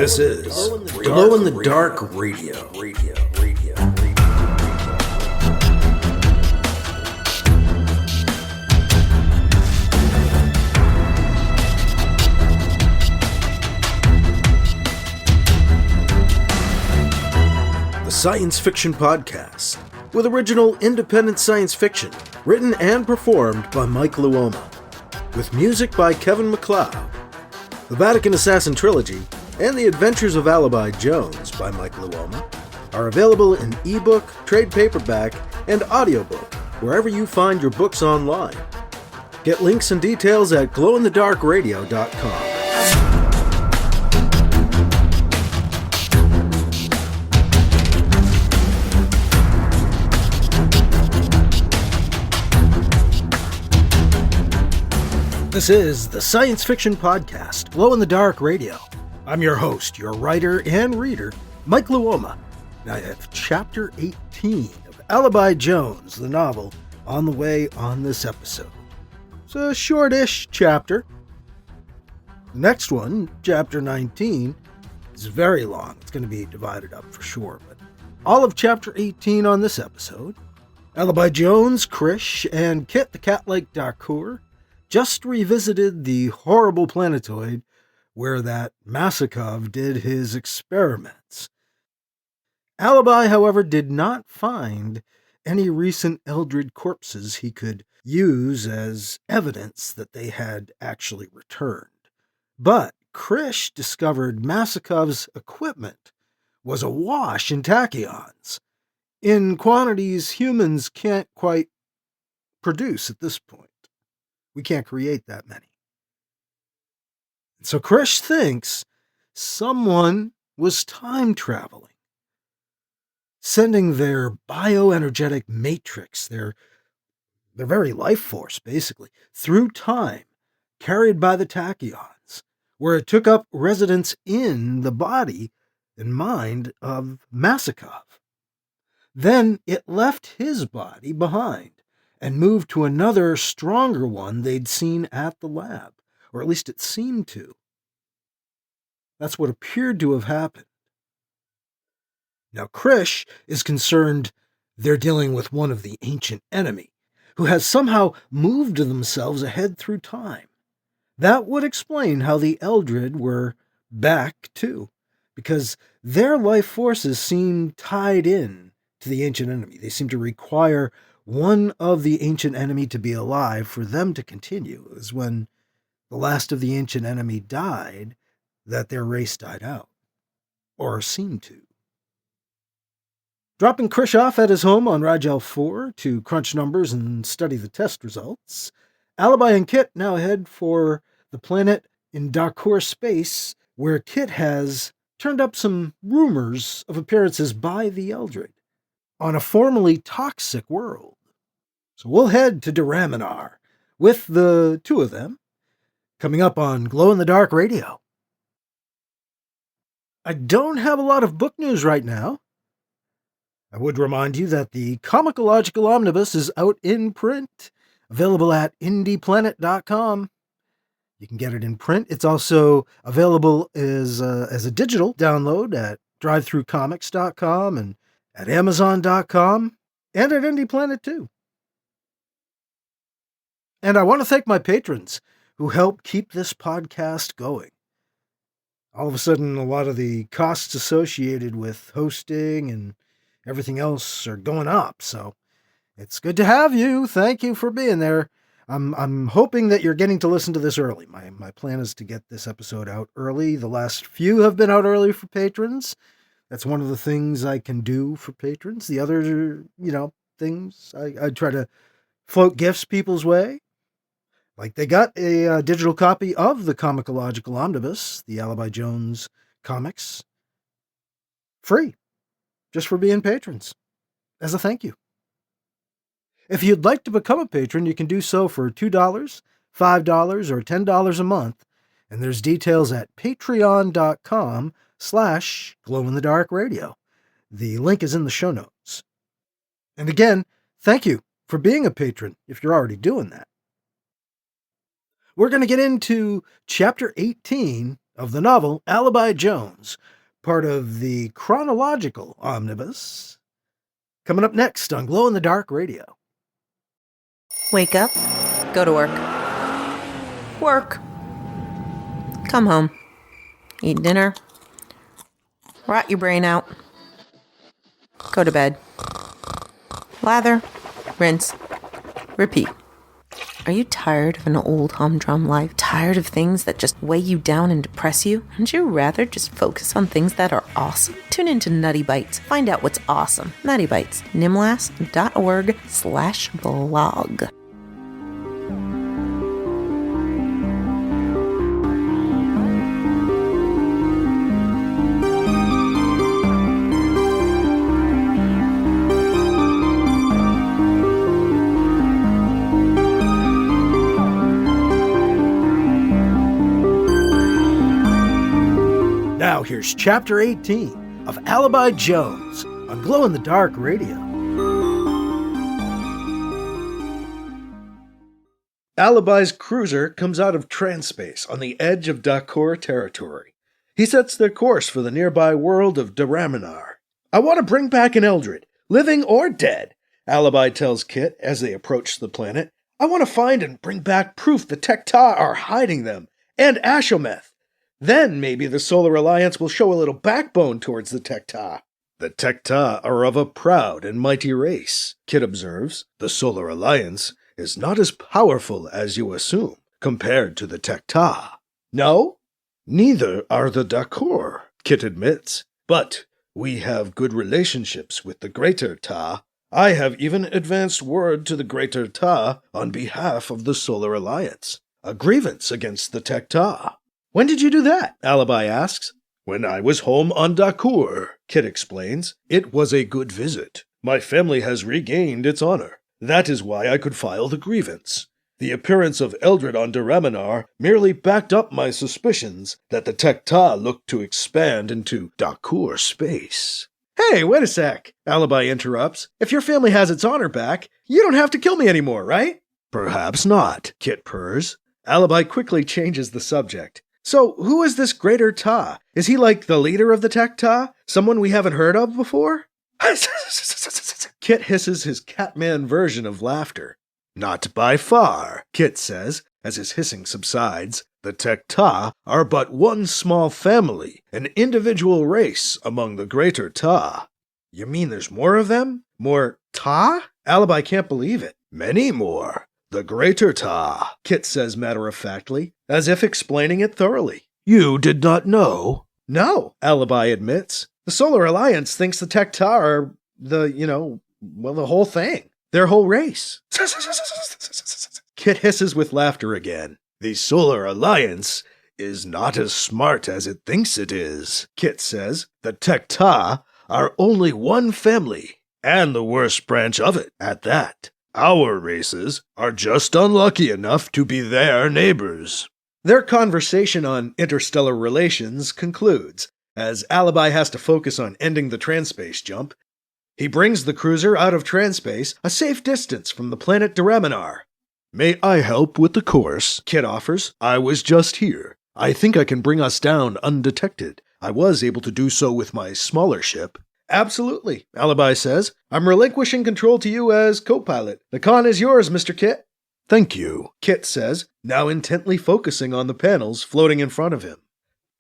This is Glow in the Dark Radio. The science fiction podcast, with original independent science fiction, written and performed by Mike Luoma, with music by Kevin MacLeod. The Vatican Assassin Trilogy and The Adventures of Alibi Jones by Mike Luoma are available in ebook, trade paperback, and audiobook wherever you find your books online. Get links and details at glowinthedarkradio.com. This is the science fiction podcast, Glow in the Dark Radio. I'm your host, your writer and reader, Mike Luoma. And I have Chapter 18 of Alibi Jones, the novel, on the way on this episode. It's a shortish chapter. The next one, Chapter 19, is very long. It's going to be divided up for sure, but all of Chapter 18 on this episode. Alibi Jones, Krish, and Kit the cat-like Dakhur just revisited the horrible planetoid where that Masakov did his experiments. Alibi, however, did not find any recent Eldred corpses he could use as evidence that they had actually returned. But Krish discovered Masakov's equipment was awash in tachyons, in quantities humans can't quite produce at this point. We can't create that many. So Krish thinks someone was time traveling, sending their bioenergetic matrix, their very life force, basically, through time, carried by the tachyons, where it took up residence in the body and mind of Masakov. Then it left his body behind and moved to another, stronger one they'd seen at the lab, or at least it seemed to. That's what appeared to have happened. Now, Krish is concerned they're dealing with one of the ancient enemy, who has somehow moved themselves ahead through time. That would explain how the Eldred were back, too, because their life forces seem tied in to the ancient enemy. They seem to require one of the ancient enemy to be alive for them to continue. It was when the last of the ancient enemy died that their race died out, or seemed to. Dropping Krish off at his home on Rigel 4 to crunch numbers and study the test results, Alibi and Kit now head for the planet in Dakhur space, where Kit has turned up some rumors of appearances by the Eldred on a formerly toxic world. So we'll head to Duraminar with the two of them, coming up on Glow in the Dark Radio. I don't have a lot of book news right now. I would remind you that the Chronological Omnibus is out in print, available at indieplanet.com. You can get it in print. It's also available as a digital download at drivethroughcomics.com and at amazon.com and at IndiePlanet too. And I want to thank my patrons who help keep this podcast going. All of a sudden, a lot of the costs associated with hosting and everything else are going up, so it's good to have you. Thank you for being there. I'm hoping that you're getting to listen to this early. My plan is to get this episode out early. The last few have been out early for patrons. That's one of the things I can do for patrons. The other, things I try to float gifts people's way. Like they got a digital copy of the Chronological Omnibus, the Alibi Jones comics, free, just for being patrons, as a thank you. If you'd like to become a patron, you can do so for $2, $5, or $10 a month, and there's details at patreon.com/glowinthedarkradio. The link is in the show notes. And again, thank you for being a patron if you're already doing that. We're going to get into Chapter 18 of the novel Alibi Jones, part of the Chronological Omnibus. Coming up next on Glow in the Dark Radio. Wake up, go to work. Work. Come home. Eat dinner. Rot your brain out. Go to bed. Lather. Rinse. Repeat. Are you tired of an old humdrum life? Tired of things that just weigh you down and depress you? Wouldn't you rather just focus on things that are awesome? Tune into Nutty Bites. Find out what's awesome. Nutty Bites. nimlas.org/blog. Now here's Chapter 18 of Alibi Jones on Glow in the Dark Radio. Alibi's cruiser comes out of transspace on the edge of Dakhur territory. He sets their course for the nearby world of Duraminar. "I want to bring back an Eldred, living or dead," Alibi tells Kit as they approach the planet. "I want to find and bring back proof the Tech-Ta are hiding them, and Ashometh. Then maybe the Solar Alliance will show a little backbone towards the Tech-Ta." "The Tech-Ta are of a proud and mighty race," Kit observes. "The Solar Alliance is not as powerful as you assume compared to the Tech-Ta." "No?" "Neither are the Dakhur," Kit admits. "But we have good relationships with the Greater Ta. I have even advanced word to the Greater Ta on behalf of the Solar Alliance. A grievance against the Tech-Ta." "When did you do that?" Alibi asks. "When I was home on Dakhur," Kit explains. "It was a good visit. My family has regained its honor. That is why I could file the grievance. The appearance of Eldred on Duraminar merely backed up my suspicions that the Tech-Ta looked to expand into Dakhur space." "Hey, wait a sec," Alibi interrupts. "If your family has its honor back, you don't have to kill me anymore, right?" "Perhaps not," Kit purrs. Alibi quickly changes the subject. "So, who is this Greater Ta? Is he like the leader of the Tech-Ta? Someone we haven't heard of before?" Kit hisses his Catman version of laughter. "Not by far," Kit says, as his hissing subsides. "The Tech-Ta are but one small family, an individual race among the Greater Ta." "You mean there's more of them? More Ta?" Alibi can't believe it. "Many more. The Greater Ta," Kit says matter-of-factly, as if explaining it thoroughly. "You did not know?" "No," Alibi admits. "The Solar Alliance thinks the Tech-Ta are the whole thing. Their whole race." Kit hisses with laughter again. "The Solar Alliance is not as smart as it thinks it is," Kit says. "The Tech-Ta are only one family, and the worst branch of it at that. Our races are just unlucky enough to be their neighbors." Their conversation on interstellar relations concludes, as Alibi has to focus on ending the transspace jump. He brings the cruiser out of transspace a safe distance from the planet Duraminar. "May I help with the course?" Kit offers. "I was just here. I think I can bring us down undetected. I was able to do so with my smaller ship." "Absolutely," Alibi says. "I'm relinquishing control to you as co-pilot. The con is yours, Mr. Kit." "Thank you," Kit says, now intently focusing on the panels floating in front of him.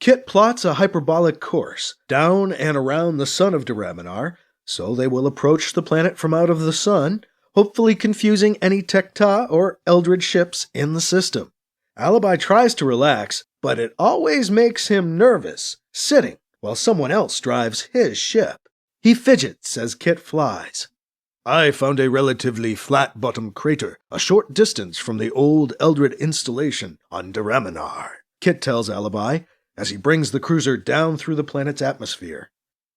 Kit plots a hyperbolic course down and around the sun of Duraminar, so they will approach the planet from out of the sun, hopefully confusing any Tech-Ta or Eldred ships in the system. Alibi tries to relax, but it always makes him nervous, sitting while someone else drives his ship. He fidgets as Kit flies. "I found a relatively flat-bottomed crater a short distance from the old Eldred installation on Duraminar," Kit tells Alibi, as he brings the cruiser down through the planet's atmosphere.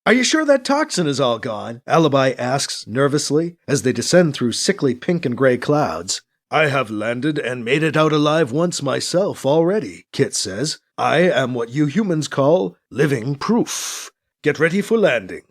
"Are you sure that toxin is all gone?" Alibi asks nervously, as they descend through sickly pink and gray clouds. "I have landed and made it out alive once myself already," Kit says. "I am what you humans call living proof. Get ready for landing."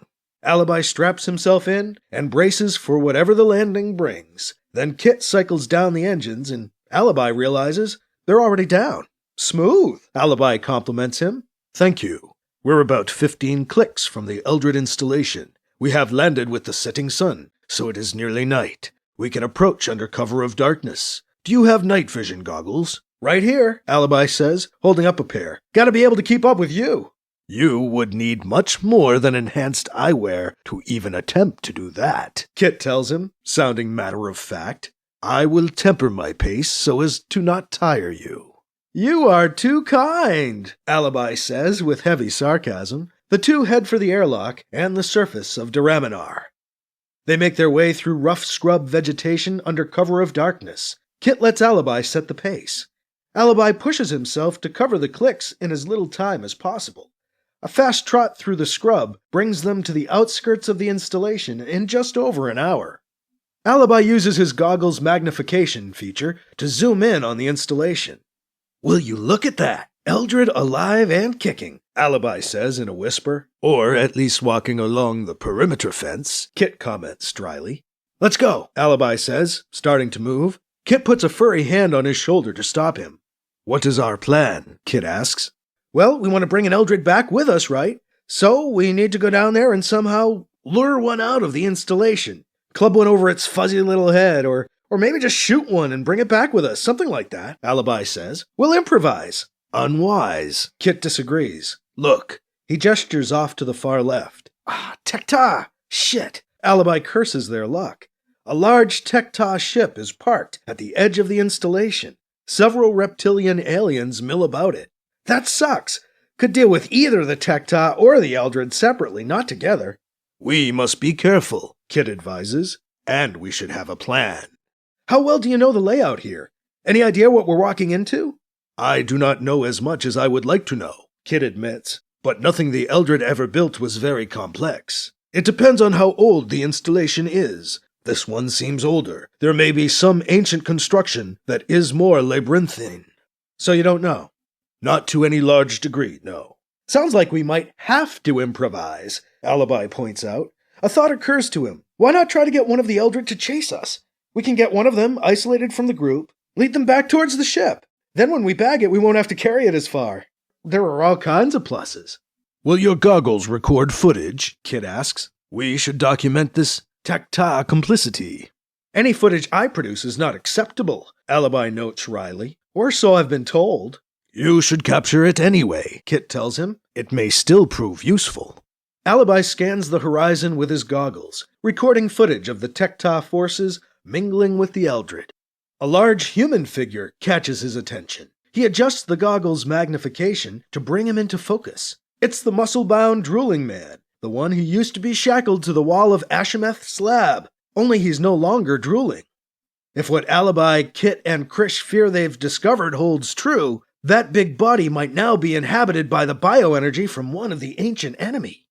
Alibi straps himself in and braces for whatever the landing brings. Then Kit cycles down the engines, and Alibi realizes they're already down. Smooth, Alibi compliments him. Thank you. We're about 15 clicks from the Eldred installation. We have landed with the setting sun, so it is nearly night. We can approach under cover of darkness. Do you have night vision goggles? Right here, Alibi says, holding up a pair. Gotta be able to keep up with you. You would need much more than enhanced eyewear to even attempt to do that, Kit tells him, sounding matter-of-fact. I will temper my pace so as to not tire you. You are too kind, Alibi says with heavy sarcasm. The two head for the airlock and the surface of Duraminar. They make their way through rough scrub vegetation under cover of darkness. Kit lets Alibi set the pace. Alibi pushes himself to cover the clicks in as little time as possible. A fast trot through the scrub brings them to the outskirts of the installation in just over an hour. Alibi uses his goggles magnification feature to zoom in on the installation. Will you look at that? Eldred alive and kicking, Alibi says in a whisper. Or at least walking along the perimeter fence, Kit comments dryly. Let's go, Alibi says, starting to move. Kit puts a furry hand on his shoulder to stop him. What is our plan? Kit asks. Well, we want to bring an Eldred back with us, right? So we need to go down there and somehow lure one out of the installation. Club one over its fuzzy little head, or maybe just shoot one and bring it back with us, something like that, Alibi says. We'll improvise. Unwise, Kit disagrees. Look, he gestures off to the far left. Tekta! Shit! Alibi curses their luck. A large Tekta ship is parked at the edge of the installation. Several reptilian aliens mill about it. That sucks. Could deal with either the Tekta or the Eldred separately, not together. We must be careful, Kit advises, and we should have a plan. How well do you know the layout here? Any idea what we're walking into? I do not know as much as I would like to know, Kit admits, but nothing the Eldred ever built was very complex. It depends on how old the installation is. This one seems older. There may be some ancient construction that is more labyrinthine. So you don't know? Not to any large degree, no. Sounds like we might have to improvise, Alibi points out. A thought occurs to him. Why not try to get one of the Eldred to chase us? We can get one of them isolated from the group, lead them back towards the ship. Then when we bag it, we won't have to carry it as far. There are all kinds of pluses. Will your goggles record footage? Kit asks. We should document this Tekta complicity. Any footage I produce is not acceptable, Alibi notes wryly. Or so I've been told. You should capture it anyway, Kit tells him. It may still prove useful. Alibi scans the horizon with his goggles, recording footage of the Tekta forces mingling with the Eldred. A large human figure catches his attention. He adjusts the goggles' magnification to bring him into focus. It's the muscle-bound drooling man, the one who used to be shackled to the wall of Ashimeth's lab, only he's no longer drooling. If what Alibi, Kit, and Krish fear they've discovered holds true, that big body might now be inhabited by the bioenergy from one of the ancient enemy.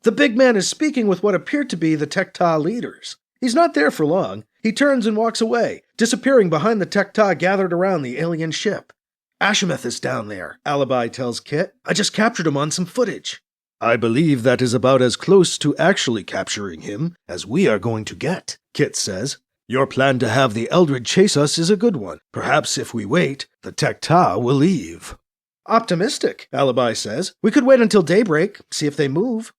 The big man is speaking with what appear to be the Tekta leaders. He's not there for long. He turns and walks away, disappearing behind the Tekta gathered around the alien ship. Ashimeth is down there, Alibi tells Kit. I just captured him on some footage. I believe that is about as close to actually capturing him as we are going to get, Kit says. Your plan to have the Eldred chase us is a good one. Perhaps if we wait, the Tekta will leave. Optimistic, Alibi says. We could wait until daybreak, see if they move.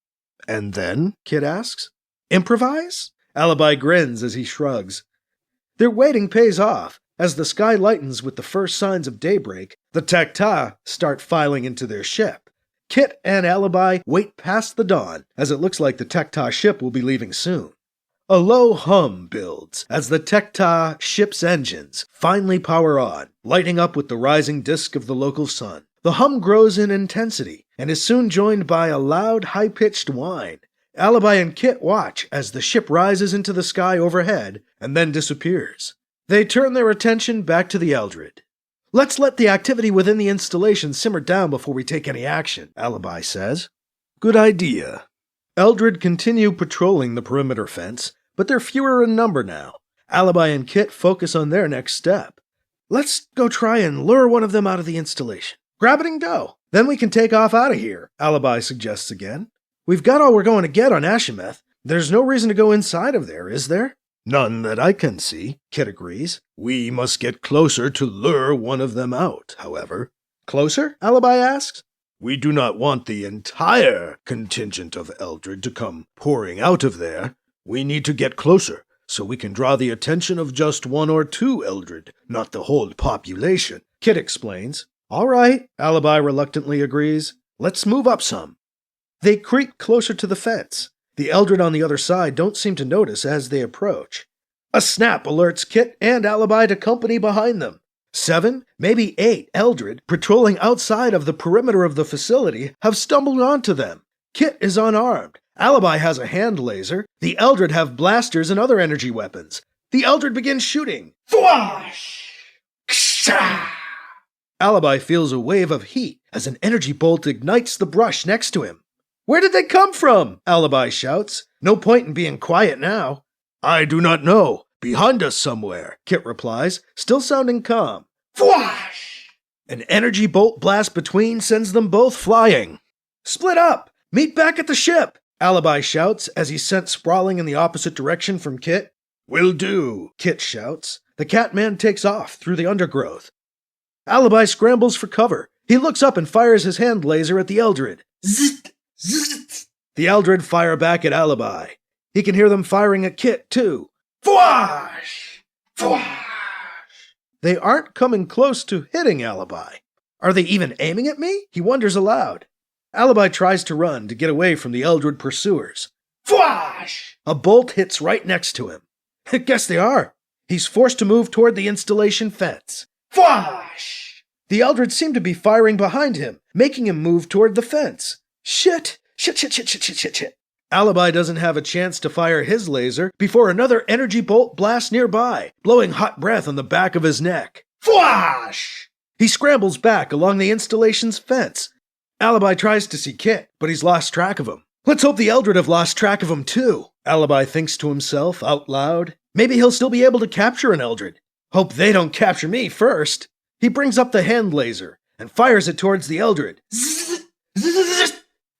And then? Kit asks. Improvise? Alibi grins as he shrugs. Their waiting pays off. As the sky lightens with the first signs of daybreak, the Tekta start filing into their ship. Kit and Alibi wait past the dawn, as it looks like the Tekta ship will be leaving soon. A low hum builds as the Tekta ship's engines finally power on, lighting up with the rising disk of the local sun. The hum grows in intensity and is soon joined by a loud, high-pitched whine. Alibi and Kit watch as the ship rises into the sky overhead and then disappears. They turn their attention back to the Eldred. Let's let the activity within the installation simmer down before we take any action, Alibi says. Good idea. Eldred continue patrolling the perimeter fence, but they're fewer in number now. Alibi and Kit focus on their next step. Let's go try and lure one of them out of the installation. Grab it and go. Then we can take off out of here, Alibi suggests again. We've got all we're going to get on Ashimeth. There's no reason to go inside of there, is there? None that I can see, Kit agrees. We must get closer to lure one of them out, however. Closer? Alibi asks. We do not want the entire contingent of Eldred to come pouring out of there. We need to get closer, so we can draw the attention of just one or two Eldred, not the whole population, Kit explains. All right, Alibi reluctantly agrees. Let's move up some. They creep closer to the fence. The Eldred on the other side don't seem to notice as they approach. A snap alerts Kit and Alibi to company behind them. 7, maybe 8 Eldred, patrolling outside of the perimeter of the facility, have stumbled onto them. Kit is unarmed. Alibi has a hand laser. The Eldred have blasters and other energy weapons. The Eldred begins shooting. Thwash! Ksha! Alibi feels a wave of heat as an energy bolt ignites the brush next to him. Where did they come from? Alibi shouts. No point in being quiet now. I do not know. Behind us somewhere, Kit replies, still sounding calm. Thwash! An energy bolt blast between sends them both flying. Split up! Meet back at the ship! Alibi shouts as he's sent sprawling in the opposite direction from Kit. Will do, Kit shouts. The Catman takes off through the undergrowth. Alibi scrambles for cover. He looks up and fires his hand laser at the Eldred. Zzzt! Zzzt! The Eldred fire back at Alibi. He can hear them firing at Kit, too. Thwash! Thwash! They aren't coming close to hitting Alibi. Are they even aiming at me? He wonders aloud. Alibi tries to run to get away from the Eldred pursuers. Thwash! A bolt hits right next to him. Guess they are. He's forced to move toward the installation fence. Thwash! The Eldred seem to be firing behind him, making him move toward the fence. Shit! Shit. Alibi doesn't have a chance to fire his laser before another energy bolt blasts nearby, blowing hot breath on the back of his neck. Thwash! He scrambles back along the installation's fence. Alibi tries to see Kit, but he's lost track of him. Let's hope the Eldred have lost track of him too, Alibi thinks to himself out loud. Maybe he'll still be able to capture an Eldred. Hope they don't capture me first. He brings up the hand laser and fires it towards the Eldred.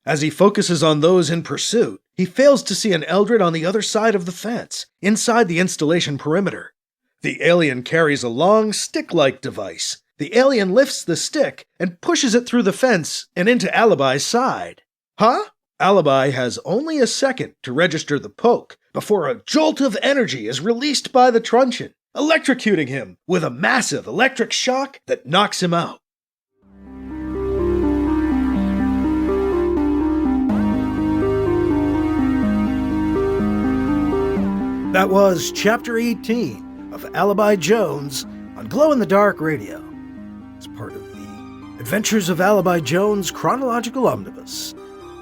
As he focuses on those in pursuit, he fails to see an Eldred on the other side of the fence, inside the installation perimeter. The alien carries a long stick-like device. The alien lifts the stick and pushes it through the fence and into Alibi's side. Huh? Alibi has only a second to register the poke before a jolt of energy is released by the truncheon, electrocuting him with a massive electric shock that knocks him out. That was Chapter 18 of Alibi Jones on Glow-in-the-Dark Radio. It's part of the Adventures of Alibi Jones Chronological Omnibus,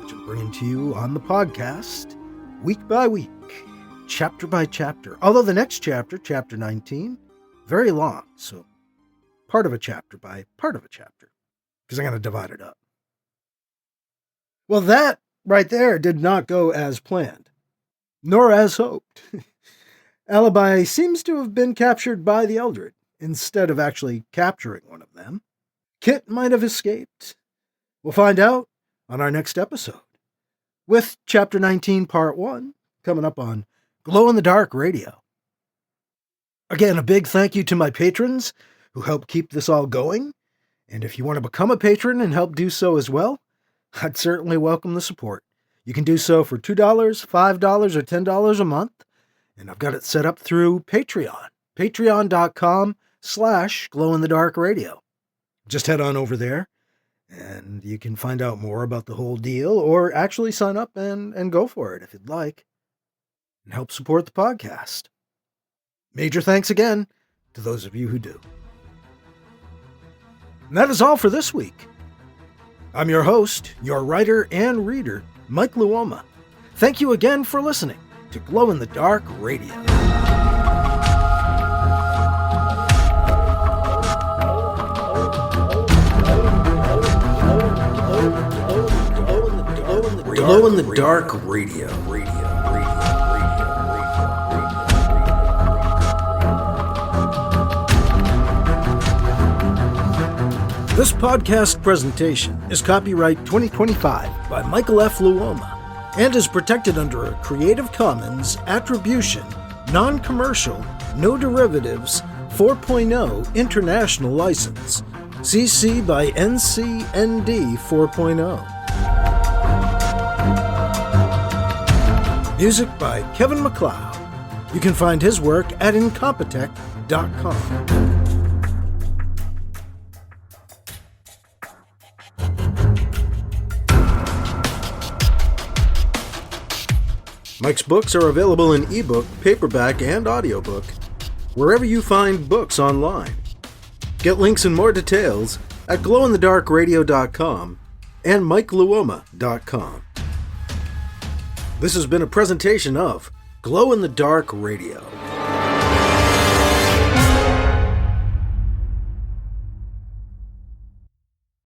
which I'm bringing to you on the podcast week by week, chapter by chapter. Although the next chapter, Chapter 19, very long, so part of a chapter by part of a chapter, because I'm going to divide it up. Well, that right there did not go as planned, nor as hoped. Alibi seems to have been captured by the Eldred, instead of actually capturing one of them. Kit might have escaped. We'll find out on our next episode, with Chapter 19, Part 1, coming up on Glow-in-the-Dark Radio. Again, a big thank you to my patrons who help keep this all going, and if you want to become a patron and help do so as well, I'd certainly welcome the support. You can do so for $2, $5, or $10 a month. And I've got it set up through Patreon, patreon.com/glowinthedarkradio. Just head on over there, and you can find out more about the whole deal, or actually sign up and go for it if you'd like, and help support the podcast. Major thanks again to those of you who do. And that is all for this week. I'm your host, your writer and reader, Mike Luoma. Thank you again for listening to Glow-in-the-Dark Radio. Glow-in-the-Dark Radio. This podcast presentation is copyright 2025 by Michael F. Luoma, and is protected under a Creative Commons Attribution, Non-Commercial, No Derivatives 4.0 International License. CC by NCND 4.0. Music by Kevin MacLeod. You can find his work at incompetech.com. Mike's books are available in ebook, paperback, and audiobook, wherever you find books online. Get links and more details at glowinthedarkradio.com and mikeluoma.com. This has been a presentation of Glow in the Dark Radio.